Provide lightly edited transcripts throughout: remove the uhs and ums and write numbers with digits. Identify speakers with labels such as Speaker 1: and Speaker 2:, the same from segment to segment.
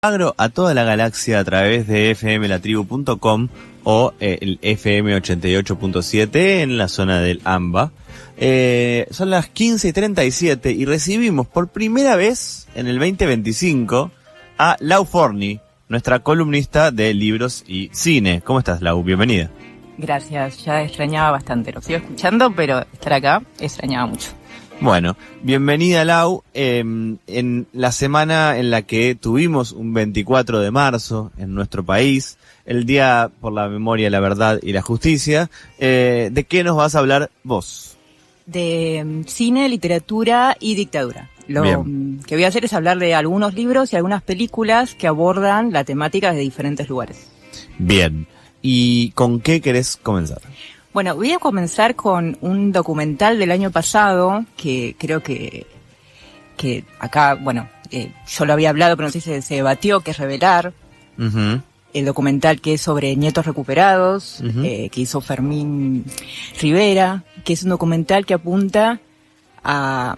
Speaker 1: Agro a toda la galaxia a través de fmlatribu.com o el FM 88.7 en la zona del AMBA. Son las 15:37 y recibimos por primera vez en el 2025 a Lau Forni, nuestra columnista de libros y cine. ¿Cómo estás, Lau? Bienvenida.
Speaker 2: Gracias, ya extrañaba bastante, lo sigo escuchando, pero estar acá extrañaba mucho.
Speaker 1: Bueno, bienvenida, Lau, en la semana en la que tuvimos un 24 de marzo en nuestro país, el Día por la Memoria, la Verdad y la Justicia. ¿De qué nos vas a hablar vos?
Speaker 2: De cine, literatura y dictadura. Lo que voy a hacer es hablar de algunos libros y algunas películas que abordan la temática de diferentes lugares.
Speaker 1: Bien, ¿y con qué querés comenzar?
Speaker 2: Bueno, voy a comenzar con un documental del año pasado que creo que acá, yo lo había hablado, pero no sé si se debatió, que es Revelar.
Speaker 1: Uh-huh.
Speaker 2: El documental que es sobre nietos recuperados,
Speaker 1: Uh-huh.
Speaker 2: que hizo Fermín Rivera, que es un documental que apunta a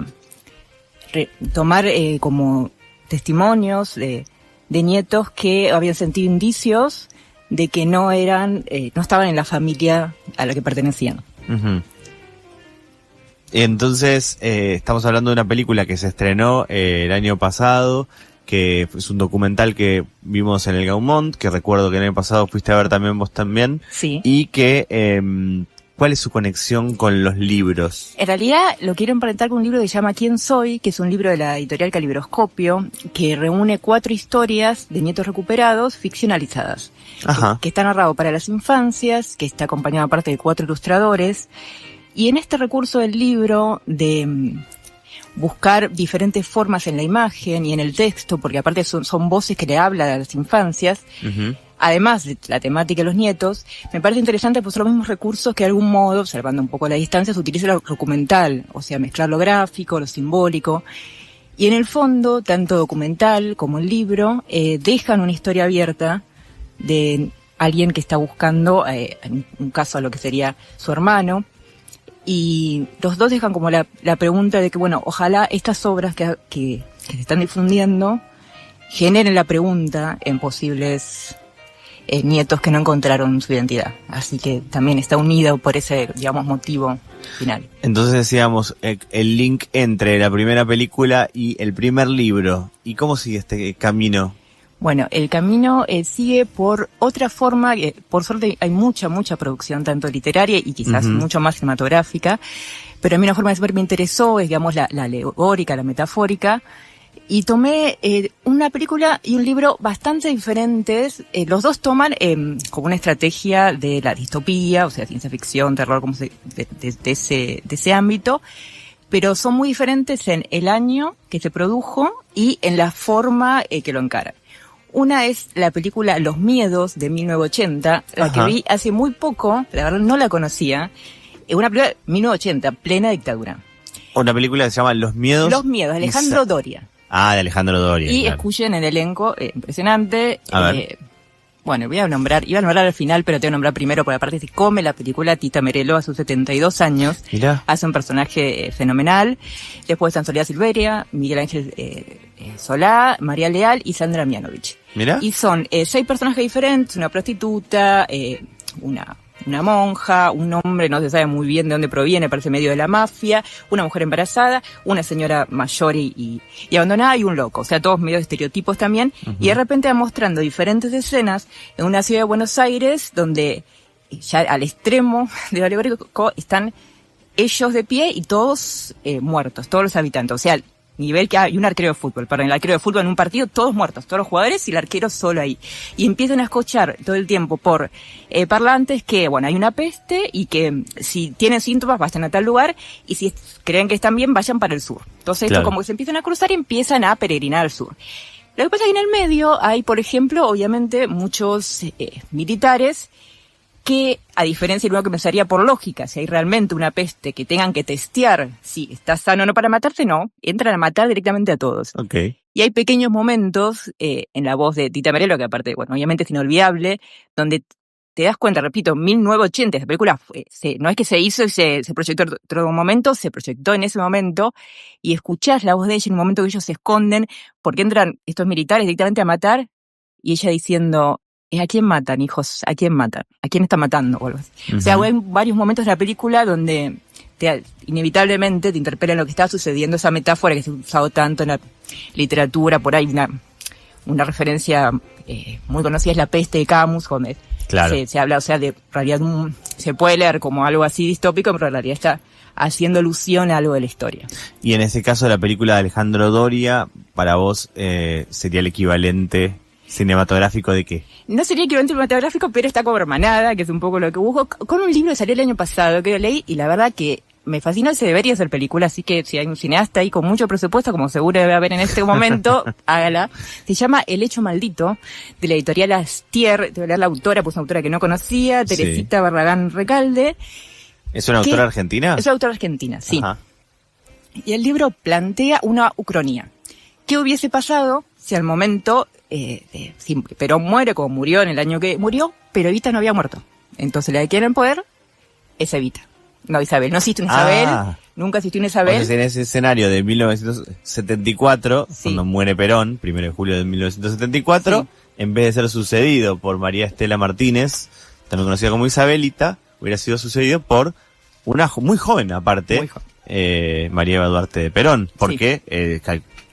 Speaker 2: tomar como testimonios de nietos que habían sentido indicios de que no estaban en la familia a la que pertenecían.
Speaker 1: Uh-huh. Entonces, estamos hablando de una película que se estrenó el año pasado, que es un documental que vimos en el Gaumont, que recuerdo que el año pasado fuiste a ver también vos también.
Speaker 2: Sí.
Speaker 1: Y que, ¿cuál es su conexión con los libros?
Speaker 2: En realidad lo quiero emparentar con un libro que se llama ¿Quién soy?, que es un libro de la editorial Calibroscopio, que reúne 4 historias de nietos recuperados ficcionalizadas.
Speaker 1: Ajá.
Speaker 2: Que está narrado para las infancias, que está acompañado aparte de 4 ilustradores. Y en este recurso del libro de buscar diferentes formas en la imagen y en el texto, porque aparte son voces que le hablan a las infancias,
Speaker 1: Uh-huh.
Speaker 2: además de la temática de los nietos, me parece interesante pues son los mismos recursos que de algún modo, observando un poco la distancia, se utiliza lo documental, o sea, mezclar lo gráfico, lo simbólico. Y en el fondo, tanto documental como el libro, dejan una historia abierta de alguien que está buscando, en un caso a lo que sería su hermano, y los dos dejan como la pregunta de que, bueno, ojalá estas obras que se están difundiendo generen la pregunta en posibles nietos que no encontraron su identidad. Así que también está unido por ese, digamos, motivo final.
Speaker 1: Entonces decíamos el link entre la primera película y el primer libro. ¿Y cómo sigue este camino?
Speaker 2: Bueno, el camino sigue por otra forma, por suerte hay mucha producción, tanto literaria y quizás
Speaker 1: Uh-huh.
Speaker 2: mucho más cinematográfica, pero a mí una forma de ver me interesó, es digamos la alegórica, la metafórica, y tomé una película y un libro bastante diferentes. Los dos toman como una estrategia de la distopía, o sea, ciencia ficción, terror, como de ese ámbito, pero son muy diferentes en el año que se produjo y en la forma que lo encaran. Una es la película Los Miedos de 1980, la
Speaker 1: Ajá.
Speaker 2: que vi hace muy poco, la verdad no la conocía. Una película de 1980, plena dictadura.
Speaker 1: Una película que se llama Los Miedos.
Speaker 2: Los Miedos, Alejandro Doria.
Speaker 1: Ah, de Alejandro Doria.
Speaker 2: Y
Speaker 1: claro.
Speaker 2: escuchen el elenco, impresionante.
Speaker 1: A ver.
Speaker 2: Bueno, iba a nombrar al final, pero te voy a nombrar primero, porque aparte se come la película Tita Merelo a sus 72 años.
Speaker 1: Mirá.
Speaker 2: Hace un personaje fenomenal. Después están Soledad Silveria, Miguel Ángel Solá, María Leal y Sandra Mianovich.
Speaker 1: Mirá.
Speaker 2: Y son 6 personajes diferentes, una prostituta, una monja, un hombre, no se sabe muy bien de dónde proviene, parece medio de la mafia, una mujer embarazada, una señora mayor y abandonada y un loco, o sea, todos medio de estereotipos también.
Speaker 1: Uh-huh.
Speaker 2: Y de repente va mostrando diferentes escenas en una ciudad de Buenos Aires donde ya al extremo de alegórico están ellos de pie y todos muertos, todos los habitantes, o sea, nivel que hay un arquero de fútbol, el arquero de fútbol en un partido, todos muertos, todos los jugadores y el arquero solo ahí. Y empiezan a escuchar todo el tiempo por parlantes que, bueno, hay una peste y que si tienen síntomas vayan a tal lugar y si creen que están bien vayan para el sur. Entonces
Speaker 1: Claro.
Speaker 2: esto como que se empiezan a cruzar y empiezan a peregrinar al sur. Lo que pasa es que en el medio hay, por ejemplo, obviamente muchos militares que, a diferencia de lo que pensaría por lógica, si hay realmente una peste que tengan que testear si está sano o no para matarte, no, entran a matar directamente a todos.
Speaker 1: Ok.
Speaker 2: Y hay pequeños momentos en la voz de Tita Merelo, que aparte, bueno, obviamente es inolvidable, donde te das cuenta, repito, 1980, esa película no es que se hizo y se proyectó en otro momento, se proyectó en ese momento, y escuchás la voz de ella en un momento que ellos se esconden, porque entran estos militares directamente a matar, y ella diciendo, ¿a quién matan, hijos? ¿A quién matan? ¿A quién está matando? O algo así. O sea, hay varios momentos de la película donde inevitablemente te interpela en lo que está sucediendo, esa metáfora que se ha usado tanto en la literatura, por ahí una referencia muy conocida es La peste de Camus, donde se habla, o sea, de realidad se puede leer como algo así distópico, pero en realidad está haciendo alusión a algo de la historia.
Speaker 1: Y en ese caso la película de Alejandro Doria, para vos, sería el equivalente cinematográfico ¿de qué?
Speaker 2: No sería equivalente cinematográfico, pero está como hermanada, que es un poco lo que busco, con un libro que salió el año pasado, que lo leí, y la verdad que me fascina, se debería hacer película, así que si hay un cineasta ahí con mucho presupuesto, como seguro debe haber en este momento, hágala. Se llama El hecho maldito, de la editorial Astier, de la autora, pues una autora que no conocía, Teresita Barragán Recalde.
Speaker 1: ¿Es una autora argentina?
Speaker 2: Es una autora argentina, sí.
Speaker 1: Ajá.
Speaker 2: Y el libro plantea una ucronía. ¿Qué hubiese pasado si al momento Perón muere, como murió en el año que murió, pero Evita no había muerto? Entonces la que quiere el poder es Evita. No, Isabel. No existe una Isabel. Nunca existió una Isabel.
Speaker 1: Entonces, en ese escenario de 1974, cuando muere Perón, 1 de julio de 1974, en vez de ser sucedido por María Estela Martínez, también conocida como Isabelita, hubiera sido sucedido por una muy joven, aparte, María Eva Duarte de Perón, porque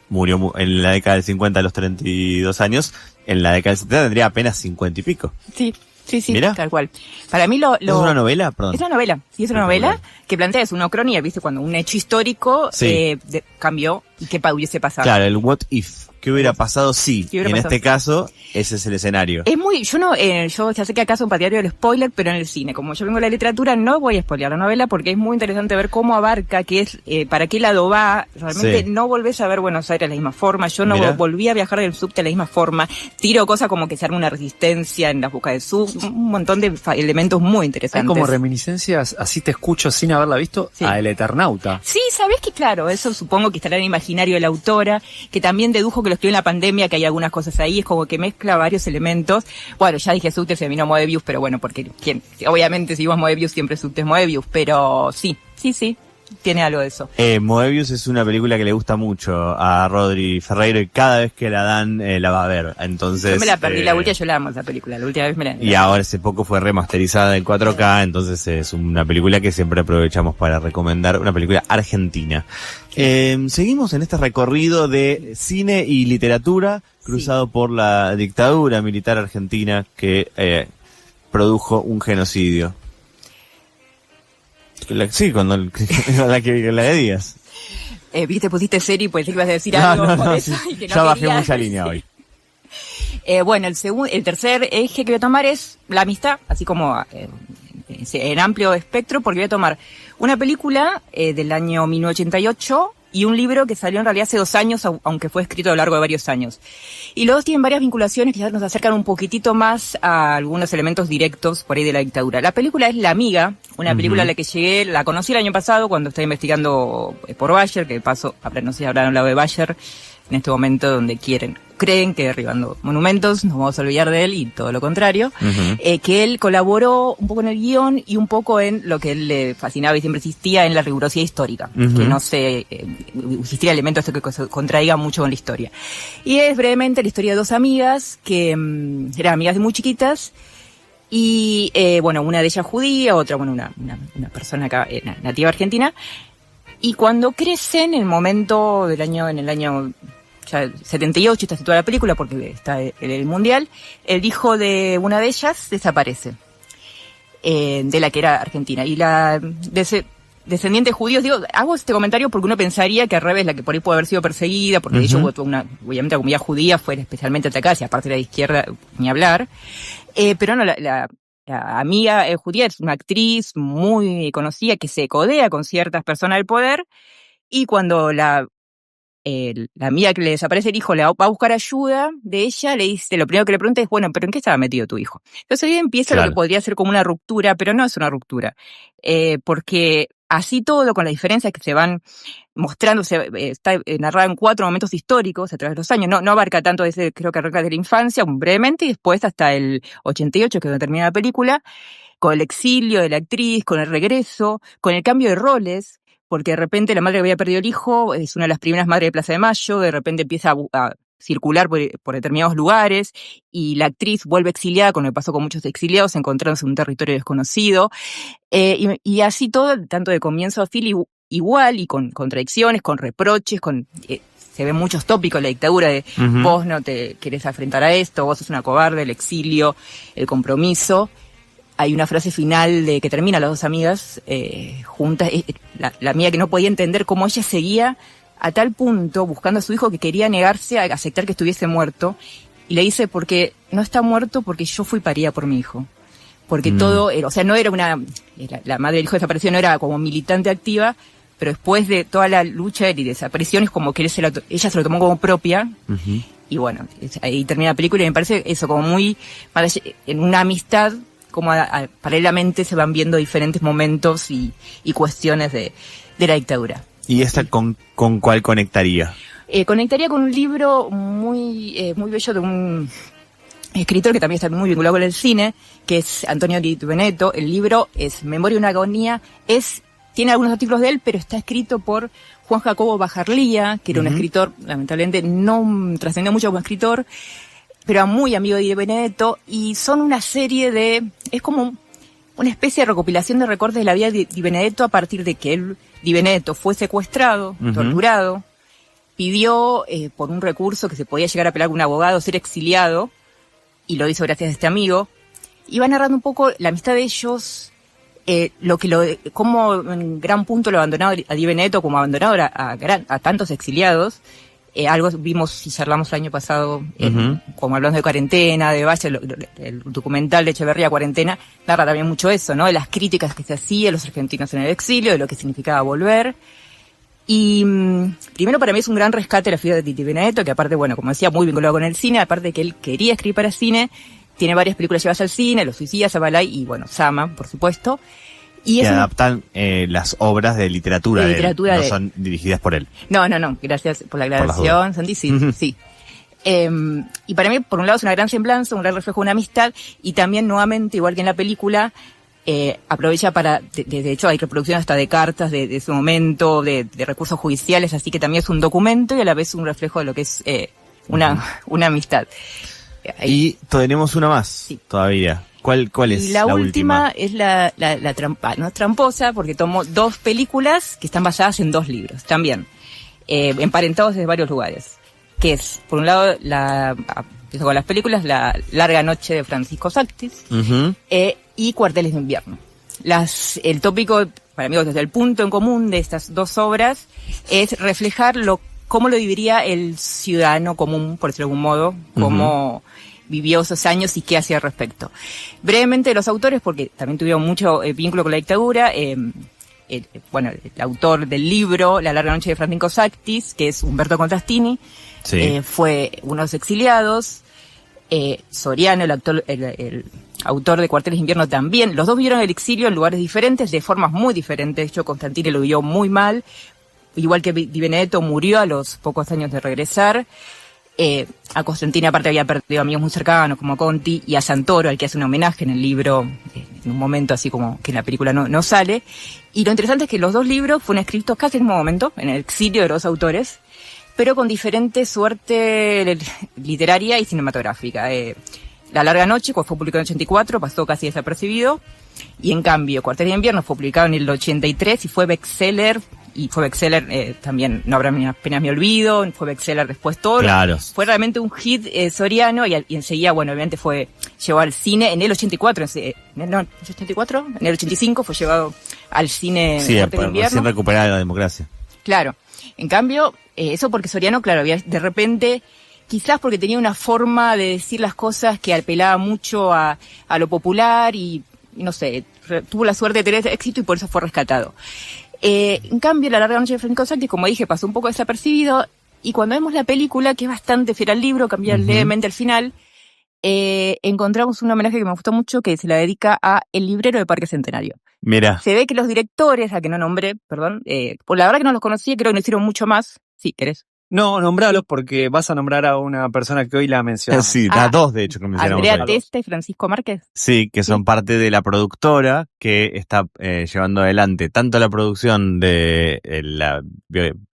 Speaker 1: murió en la década del 50 a los 32 años, en la década del 70 tendría apenas 50 y pico.
Speaker 2: Sí. Sí,
Speaker 1: ¿Mira?
Speaker 2: Tal cual. Para mí ¿Es
Speaker 1: una novela? Perdón.
Speaker 2: Es una novela, sí, es una novela que plantea, es una ucronía, ¿viste? Cuando un hecho histórico cambió y qué hubiese pasado.
Speaker 1: Claro, el what if. ¿Qué hubiera pasado si? En este caso, ese es el escenario.
Speaker 2: Es muy, yo ya sé que acá es un partidario del spoiler, pero en el cine, como yo vengo de la literatura, no voy a spoilear la novela porque es muy interesante ver cómo abarca, qué es, para qué lado va. Realmente no volvés a ver Buenos Aires de la misma forma. Yo no volví a viajar del subte de la misma forma. Tiro cosas como que se arma una resistencia en la busca del sub, un montón de elementos muy interesantes.
Speaker 3: Hay como reminiscencias, así te escucho sin haberla visto, a El Eternauta.
Speaker 2: Sí, sabés que claro, eso supongo que estará en el imaginario de la autora, que también dedujo que lo escribió en la pandemia, que hay algunas cosas ahí, es como que mezcla varios elementos. Bueno, ya dije subte, se vino Moebius, pero bueno, porque obviamente si vos Moebius siempre subte es Moebius, pero sí, tiene algo de eso.
Speaker 1: Moebius es una película que le gusta mucho a Rodri Ferreiro y cada vez que la dan la va a ver. Entonces,
Speaker 2: yo me la perdí, la última yo la amo esa película, la última vez me la...
Speaker 1: Y ahora hace poco fue remasterizada en 4K, entonces es una película que siempre aprovechamos para recomendar, una película argentina. Seguimos en este recorrido de cine y literatura cruzado por la dictadura militar argentina que produjo un genocidio. Cuando la de Díaz.
Speaker 2: Viste, pusiste serie y pues ibas a decir algo por eso. Y que no
Speaker 1: ya bajé mucha línea hoy.
Speaker 2: Bueno, el tercer eje que voy a tomar es la amistad, así como en amplio espectro, porque voy a tomar una película del año 1988 y un libro que salió en realidad hace 2 años, aunque fue escrito a lo largo de varios años. Y los dos tienen varias vinculaciones que ya nos acercan un poquitito más a algunos elementos directos por ahí de la dictadura. La película es La Amiga, una película a la que llegué, la conocí el año pasado cuando estaba investigando por Bayer, que de paso, no sé si habrán hablado de Bayer, en este momento donde creen que derribando monumentos nos vamos a olvidar de él y todo lo contrario, que él colaboró un poco en el guión y un poco en lo que él le fascinaba y siempre insistía en la rigurosidad histórica, que no se existiera elementos que se contraigan mucho con la historia. Y es brevemente la historia de 2 amigas que eran amigas de muy chiquitas y una de ellas judía, otra una persona acá, nativa argentina, y cuando crecen, en el año ya 78 está situada la película porque está en el Mundial, el hijo de una de ellas desaparece, de la que era argentina, y la descendientes judíos, hago este comentario porque uno pensaría que al revés, la que por ahí puede haber sido perseguida, porque de hecho obviamente la comunidad judía fue especialmente atacada, y aparte de la izquierda, ni hablar, pero no, la amiga judía es una actriz muy conocida que se codea con ciertas personas del poder, y cuando la amiga que le desaparece el hijo le va a buscar ayuda de ella, le dice, lo primero que le pregunta es, bueno, ¿pero en qué estaba metido tu hijo? Entonces ahí empieza lo que podría ser como una ruptura, pero no es una ruptura, porque Así todo, con la diferencia que se van mostrando, está narrada en 4 momentos históricos a través de los años. No abarca tanto ese, creo que arranca de la infancia, brevemente, y después hasta el 88, que es donde termina la película, con el exilio de la actriz, con el regreso, con el cambio de roles, porque de repente la madre que había perdido el hijo es una de las primeras madres de Plaza de Mayo, de repente empieza a circular por determinados lugares, y la actriz vuelve exiliada, como le pasó con muchos exiliados, encontrándose en un territorio desconocido, y así todo, tanto de comienzo a fin igual, y con contradicciones, con reproches, se ven muchos tópicos en la dictadura de vos no te querés enfrentar a esto, vos sos una cobarde, el exilio, el compromiso. Hay una frase final de que termina las dos amigas juntas, la amiga que no podía entender cómo ella seguía a tal punto buscando a su hijo que quería negarse a aceptar que estuviese muerto, y le dice, porque no está muerto, porque yo fui parida por mi hijo. Porque todo, o sea, no era la madre del hijo desaparecido no era como militante activa, pero después de toda la lucha y desaparición es como que ella se lo tomó como propia, y bueno, ahí termina la película, y me parece eso como muy, en una amistad, como paralelamente se van viendo diferentes momentos y cuestiones de la dictadura.
Speaker 1: ¿Y esta con cuál conectaría?
Speaker 2: Conectaría con un libro muy bello de un escritor que también está muy vinculado con el cine, que es Antonio Di Benedetto. El libro es Memoria de una agonía, tiene algunos artículos de él, pero está escrito por Juan Jacobo Bajarlía, que era un escritor, lamentablemente no trascendió mucho como escritor, pero muy amigo de Di Benedetto, y son una serie es como una especie de recopilación de recortes de la vida de Di Benedetto a partir de que Di Benedetto fue secuestrado, torturado, pidió por un recurso que se podía llegar a apelar con un abogado, ser exiliado, y lo hizo gracias a este amigo, y va narrando un poco la amistad de ellos, cómo en gran punto lo abandonado a Di Benedetto, como abandonado a tantos exiliados. Algo vimos y charlamos el año pasado, como hablamos de cuarentena, de Valle, el documental de Echeverría, Cuarentena, narra también mucho eso, ¿no? De las críticas que se hacían los argentinos en el exilio, de lo que significaba volver. Y primero para mí es un gran rescate la figura de Di Benedetto, que aparte, bueno, como decía, muy vinculado con el cine, aparte de que él quería escribir para cine, tiene varias películas llevadas al cine, Los Suicidas, Zabalay y, bueno, Sama, por supuesto. Y
Speaker 1: adaptan las obras de literatura de él, no son dirigidas por él.
Speaker 2: No, gracias por la aclaración, Sandy, sí. Y para mí, por un lado, es una gran semblanza, un gran reflejo de una amistad, y también, nuevamente, igual que en la película, aprovecha de hecho hay reproducciones hasta de cartas de ese momento, de recursos judiciales, así que también es un documento y a la vez un reflejo de lo que es una amistad.
Speaker 1: Y tenemos una más todavía. ¿Cuál es
Speaker 2: la última? Es la trampa, no es tramposa, porque tomó 2 películas que están basadas en 2 libros, también, emparentados desde varios lugares. Que es, por un lado, empiezo con las películas, La Larga Noche de Francisco Sactis, y Cuarteles de Invierno. El tópico, para mí, desde el punto en común de estas 2 obras, es reflejar cómo lo viviría el ciudadano común, por decirlo de algún modo, cómo vivió esos años y qué hacía al respecto. Brevemente los autores, porque también tuvieron mucho vínculo con la dictadura, el autor del libro La Larga Noche de Francisco Sactis, que es Humberto Contrastini, fue uno de los exiliados, Soriano, el autor de Cuarteles de Invierno también. Los dos vivieron el exilio en lugares diferentes, de formas muy diferentes. De hecho, Constantini lo vivió muy mal, igual que Di Benedetto murió a los pocos años de regresar. A Constantini aparte había perdido amigos muy cercanos como Conti, y a Santoro, al que hace un homenaje en el libro, en un momento así como que en la película no sale. Y lo interesante es que los 2 libros fueron escritos casi en el mismo momento, en el exilio de los autores, pero con diferente suerte literaria y cinematográfica. La Larga Noche, cuando fue publicado en el 84, pasó casi desapercibido, y en cambio Cuarteles de Invierno fue publicado en el 83 y fue bestseller. Y fue bestseller también, No habrá apenas me olvido, fue bestseller después todo.
Speaker 1: Claro.
Speaker 2: Fue realmente un hit Soriano, y enseguida, bueno, obviamente llevado al cine en el 84, en el 85 fue llevado al cine.
Speaker 1: Sí, recién recuperada la democracia.
Speaker 2: Claro. En cambio, eso porque Soriano, claro, había de repente, quizás porque tenía una forma de decir las cosas que apelaba mucho a lo popular y no sé, tuvo la suerte de tener éxito y por eso fue rescatado. En cambio, La Larga Noche de Francisco Sactis, como dije, pasó un poco desapercibido, y cuando vemos la película, que es bastante fiel al libro, cambia levemente al final, encontramos un homenaje que me gustó mucho, que se la dedica a El Librero de Parque Centenario,
Speaker 1: Mira.
Speaker 2: Se ve que los directores, a que no nombré, perdón, por la verdad que no los conocía, creo que no hicieron mucho más. Sí, ¿querés?
Speaker 3: No, nombralos porque vas a nombrar a una persona que hoy la mencionamos.
Speaker 1: Sí, a dos de hecho que mencionamos.
Speaker 2: Andrea Testa y Francisco Márquez.
Speaker 1: Sí, que son parte de la productora que está llevando adelante tanto la producción de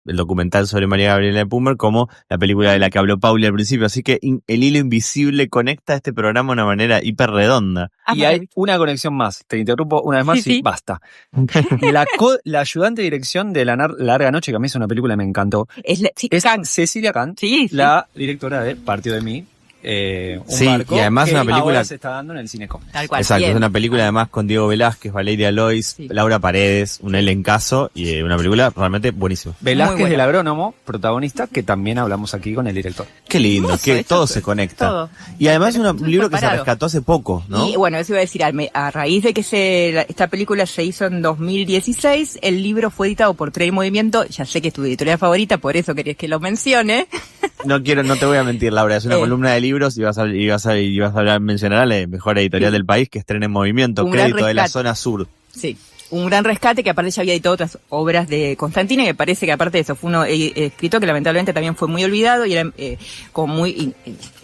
Speaker 1: el documental sobre María Gabriela Pumer como la película de la que habló Pauli al principio. Así que el hilo invisible conecta este programa de una manera hiper redonda.
Speaker 3: Y hay una conexión más. Te interrumpo una vez más y basta. La ayudante de dirección de La Larga Noche, que a mí es una película que me encantó, es Cecilia Kant, la directora de Partido de Mí. Un barco
Speaker 1: y además
Speaker 3: que
Speaker 1: una película
Speaker 3: ahora se está dando en el Cinecom.
Speaker 2: Tal cual.
Speaker 1: Exacto, es una película además con Diego Velázquez, Valeria Lois, Laura Paredes, un elencazo y una película realmente buenísima.
Speaker 3: Velázquez del Agrónomo, protagonista, que también hablamos aquí con el director.
Speaker 1: Qué lindo, que todo se conecta. Todo. Y además es un libro que se rescató hace poco, ¿no?
Speaker 2: Y bueno, eso iba a decir, a raíz de que esta película se hizo en 2016, el libro fue editado por Trade Movimiento, ya sé que es tu editorial favorita, por eso querías que lo mencione.
Speaker 1: No te voy a mentir, Laura, es una columna de libros y vas a mencionar a la mejor editorial del país que estrena en Movimiento, Crédito de la Zona Sur.
Speaker 2: Sí, un gran rescate que aparte ya había editado otras obras de Constantini, y me parece que aparte de eso fue uno escrito que lamentablemente también fue muy olvidado y era como muy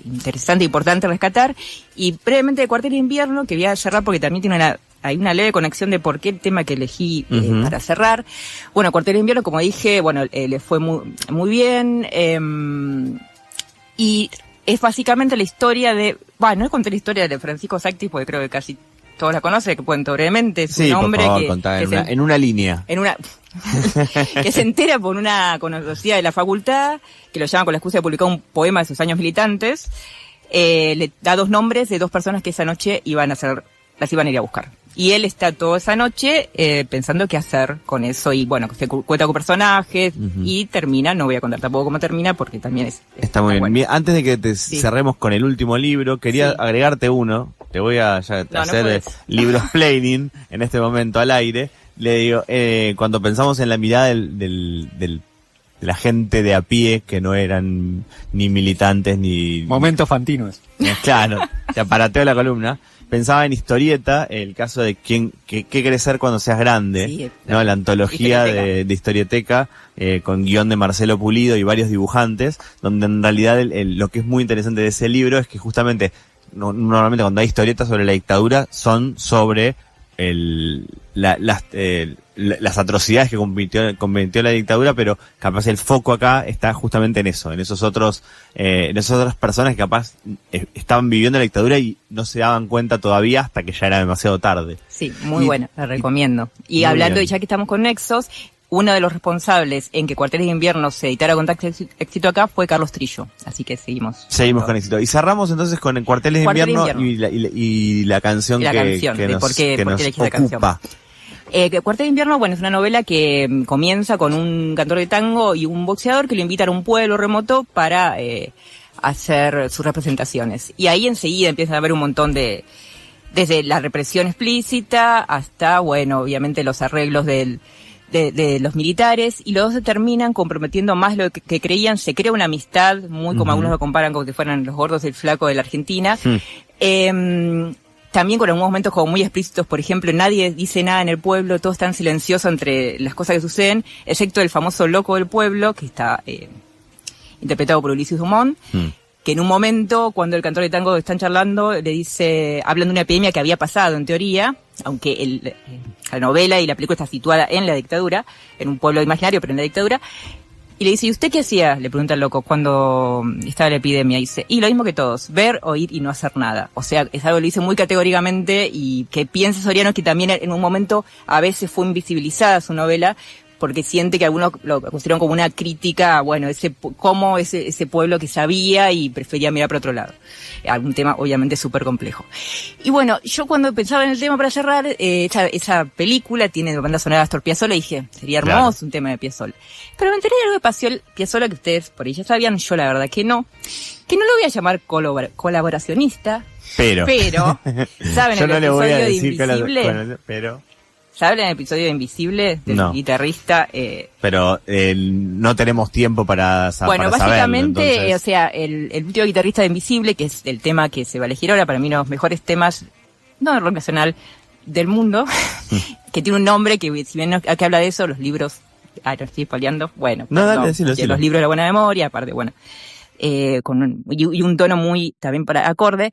Speaker 2: interesante e importante rescatar. Y brevemente de Cuartel de Invierno, que voy a cerrar porque también tiene hay una leve conexión de por qué el tema que elegí para cerrar. Bueno, Cuartel de Invierno, como dije, bueno, le fue muy bien. Y es básicamente la historia no conté la historia de Francisco Sactis, porque creo que casi todos la conocen, que cuento brevemente. Es un hombre
Speaker 1: por favor, en una línea.
Speaker 2: Que se entera por una conocida de la facultad, que lo llaman con la excusa de publicar un poema de sus años militantes. Le da 2 nombres de 2 personas que esa noche las iban a ir a buscar. Y él está toda esa noche pensando qué hacer con eso. Y bueno, se cuenta con personajes y termina. No voy a contar tampoco cómo termina porque también
Speaker 1: está muy bien. Bueno. Antes de que cerremos con el último libro, quería agregarte uno. Te voy a hacer libros planning en este momento al aire. Le digo, cuando pensamos en la mirada de la gente de a pie que no eran ni militantes ni...
Speaker 3: Momento Fantino es.
Speaker 1: Claro, te aparateo la columna. Pensaba en Historieta, el caso de qué querés ser cuando seas grande, ¿no? La antología de Historieteca, con guión de Marcelo Pulido y varios dibujantes, donde en realidad lo que es muy interesante de ese libro es que justamente, normalmente cuando hay historietas sobre la dictadura, son sobre las atrocidades que cometió la dictadura, pero capaz el foco acá está justamente en eso, en esas otras personas que capaz estaban viviendo la dictadura y no se daban cuenta todavía hasta que ya era demasiado tarde.
Speaker 2: Sí, muy buena, la recomiendo. Y hablando, ya que estamos con Nexos, uno de los responsables en que Cuarteles de Invierno se editara con tanto éxito acá fue Carlos Trillo, así que seguimos con
Speaker 1: éxito. Y cerramos entonces con Cuarteles de Invierno y la canción que nos ocupa.
Speaker 2: Cuartel de Invierno, bueno, es una novela que comienza con un cantor de tango y un boxeador que lo invitan a un pueblo remoto para hacer sus representaciones. Y ahí enseguida empiezan a haber un montón desde la represión explícita hasta, bueno, obviamente los arreglos de los militares, y los dos se terminan comprometiendo más lo que creían. Se crea una amistad, muy como algunos lo comparan como si fueran los gordos y el flaco de la Argentina. También con algunos momentos como muy explícitos, por ejemplo, nadie dice nada en el pueblo, todo es tan silencioso entre las cosas que suceden, excepto el famoso loco del pueblo, que está interpretado por Ulises Dumont, que en un momento, cuando el cantor de tango están charlando, le dice, hablan de una epidemia que había pasado, en teoría, aunque la novela y la película está situada en la dictadura, en un pueblo imaginario, pero en la dictadura. Y le dice, ¿y usted qué hacía? Le pregunta el loco cuando estaba la epidemia. Y dice, y lo mismo que todos, ver, oír y no hacer nada. O sea, es algo que lo dice muy categóricamente, y que piensa Soriano que también en un momento a veces fue invisibilizada su novela, porque siente que algunos lo consideraron como una crítica, bueno, ese pueblo que sabía y prefería mirar para otro lado. Un tema obviamente súper complejo. Y bueno, yo cuando pensaba en el tema para cerrar, esa película tiene banda sonora de Astor Piazzolla, y dije, sería hermoso un tema de Piazzolla. Pero me enteré de algo de Piazzolla que ustedes por ahí ya sabían, yo la verdad que no lo voy a llamar colaboracionista, pero ¿saben el episodio de Invisible? ¿Saben el episodio de Invisible del guitarrista?
Speaker 1: Pero no tenemos tiempo para
Speaker 2: bueno, básicamente, saberlo, entonces... o sea, el último guitarrista de Invisible, que es el tema que se va a elegir ahora, para mí los mejores temas, no de rock nacional, del mundo, que tiene un nombre que, si bien que habla de eso, los libros, no estoy spoileando, bueno,
Speaker 1: no, dale, decilo.
Speaker 2: Los libros de la buena memoria, aparte, bueno, y un tono muy, también para acorde.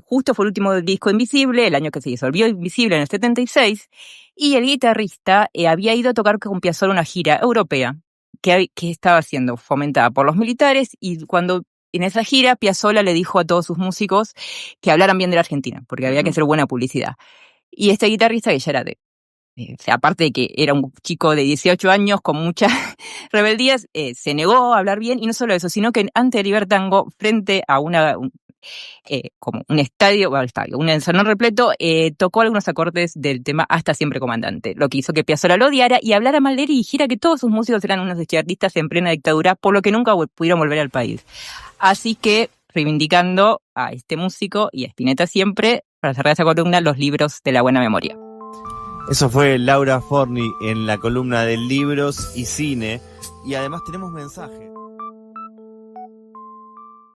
Speaker 2: Justo fue el último disco Invisible, el año que se disolvió Invisible en el 76, y el guitarrista había ido a tocar con Piazzolla una gira europea que estaba siendo fomentada por los militares, y cuando en esa gira Piazzolla le dijo a todos sus músicos que hablaran bien de la Argentina, porque había que hacer buena publicidad. Y este guitarrista, que ya era aparte de que era un chico de 18 años con muchas rebeldías, se negó a hablar bien, y no solo eso, sino que ante el Libertango, frente a como un estadio, un salón repleto, tocó algunos acordes del tema Hasta Siempre Comandante, lo que hizo que Piazzolla lo odiara y hablara mal de él y dijera que todos sus músicos eran unos izquierdistas en plena dictadura, por lo que nunca pudieron volver al país. Así que, reivindicando a este músico y a Spinetta siempre, para cerrar esa columna, los libros de la buena memoria.
Speaker 1: Eso fue Laura Forni en la columna de libros y cine, y además tenemos mensaje.